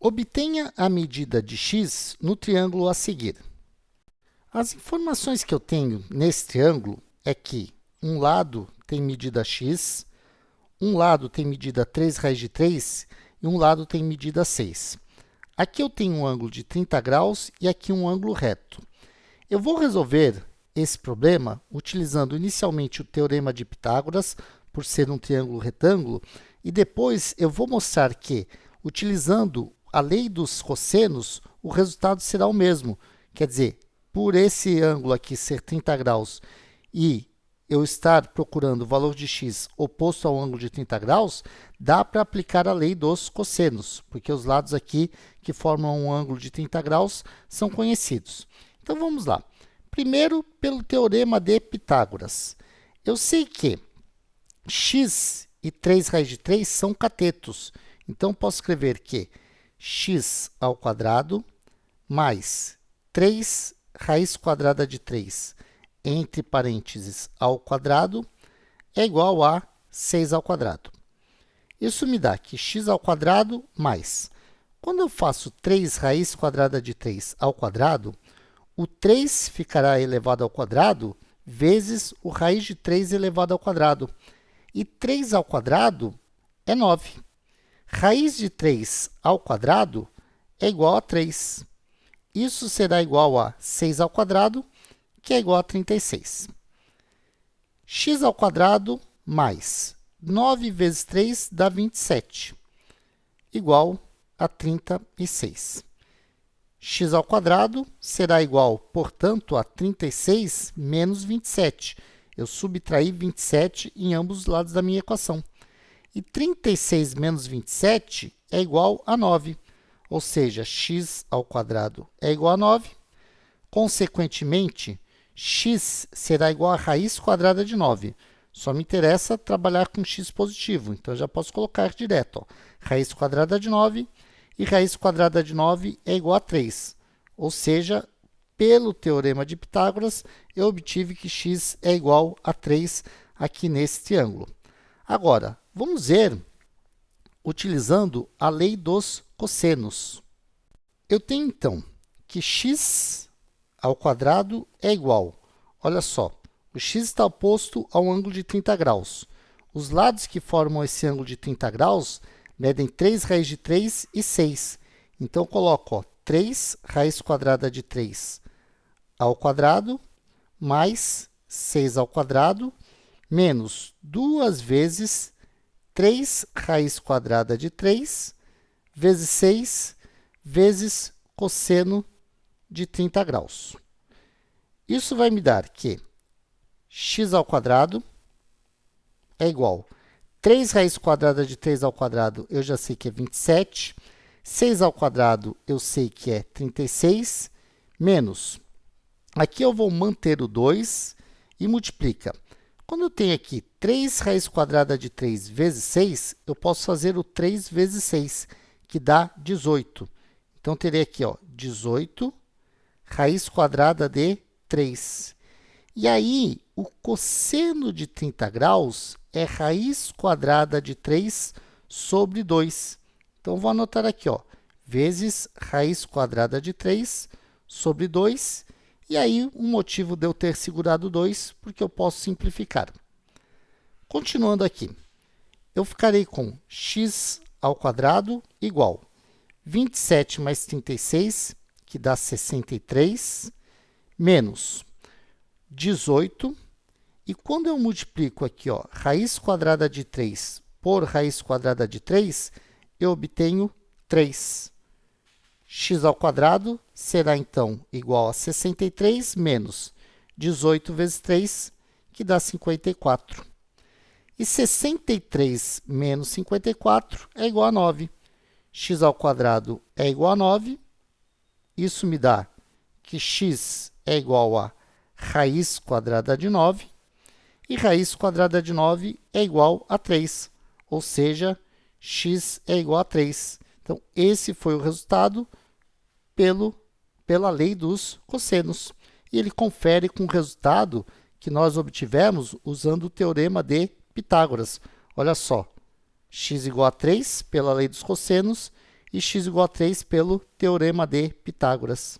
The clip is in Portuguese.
Obtenha a medida de x no triângulo a seguir. As informações que eu tenho nesse triângulo é que um lado tem medida x, um lado tem medida 3 raiz de 3 e um lado tem medida 6. Aqui eu tenho um ângulo de 30 graus e aqui um ângulo reto. Eu vou resolver esse problema utilizando inicialmente o teorema de Pitágoras, por ser um triângulo retângulo, e depois eu vou mostrar que, utilizando a lei dos cossenos, o resultado será o mesmo. Quer dizer, por esse ângulo aqui ser 30 graus e eu estar procurando o valor de x oposto ao ângulo de 30 graus, dá para aplicar a lei dos cossenos, porque os lados aqui que formam um ângulo de 30 graus são conhecidos. Então, vamos lá. Primeiro, pelo teorema de Pitágoras. Eu sei que x e 3 raiz de 3 são catetos. Então, posso escrever que x ao quadrado mais 3 raiz quadrada de 3, entre parênteses, ao quadrado, é igual a 6 ao quadrado. Isso me dá que x ao quadrado mais. Quando eu faço 3 raiz quadrada de 3 ao quadrado, o 3 ficará elevado ao quadrado vezes o raiz de 3 elevado ao quadrado. E 3 ao quadrado é 9. Raiz de 3 ao quadrado é igual a 3. Isso será igual a 6 ao quadrado, que é igual a 36. X ao quadrado mais 9 vezes 3 dá 27, igual a 36. X ao quadrado será igual, portanto, a 36 menos 27. Eu subtraí 27 em ambos os lados da minha equação. E 36 menos 27 é igual a 9. Ou seja, x ao quadrado é igual a 9. Consequentemente, x será igual a raiz quadrada de 9. Só me interessa trabalhar com x positivo, então eu já posso colocar direto. Ó. Raiz quadrada de 9 e raiz quadrada de 9 é igual a 3. Ou seja, pelo teorema de Pitágoras, eu obtive que x é igual a 3 aqui nesse triângulo. Agora, vamos ver utilizando a lei dos cossenos. Eu tenho, então, que x ao quadrado é igual. Olha só, o x está oposto ao ângulo de 30 graus. Os lados que formam esse ângulo de 30 graus medem 3 raiz de 3 e 6. Então, eu coloco ó, 3 raiz quadrada de 3 ao quadrado mais 6 ao quadrado menos 2 vezes 3 raiz quadrada de 3 vezes 6 vezes cosseno de 30 graus. Isso vai me dar que x ao quadrado é igual a 3 raiz quadrada de 3 ao quadrado, eu já sei que é 27. 6 ao quadrado, eu sei que é 36, menos. Aqui eu vou manter o 2 e multiplica. Quando eu tenho aqui 3 raiz quadrada de 3 vezes 6, eu posso fazer o 3 vezes 6, que dá 18. Então, terei aqui ó, 18 raiz quadrada de 3. E aí, o cosseno de 30 graus é raiz quadrada de 3 sobre 2. Então, vou anotar aqui, ó, vezes raiz quadrada de 3 sobre 2. E aí, o motivo de eu ter segurado 2, porque eu posso simplificar. Continuando aqui, eu ficarei com x ao quadrado igual 27 mais 36, que dá 63, menos 18. E quando eu multiplico aqui, ó, raiz quadrada de 3 por raiz quadrada de 3, eu obtenho 3. X ao quadrado será, então, igual a 63 menos 18 vezes 3, que dá 54. E 63 menos 54 é igual a 9. X ao quadrado é igual a 9. Isso me dá que x é igual a raiz quadrada de 9. E raiz quadrada de 9 é igual a 3. Ou seja, x é igual a 3. Então, esse foi o resultado pela lei dos cossenos. E ele confere com o resultado que nós obtivemos usando o teorema de Pitágoras. Olha só, x igual a 3 pela lei dos cossenos e x igual a 3 pelo Teorema de Pitágoras.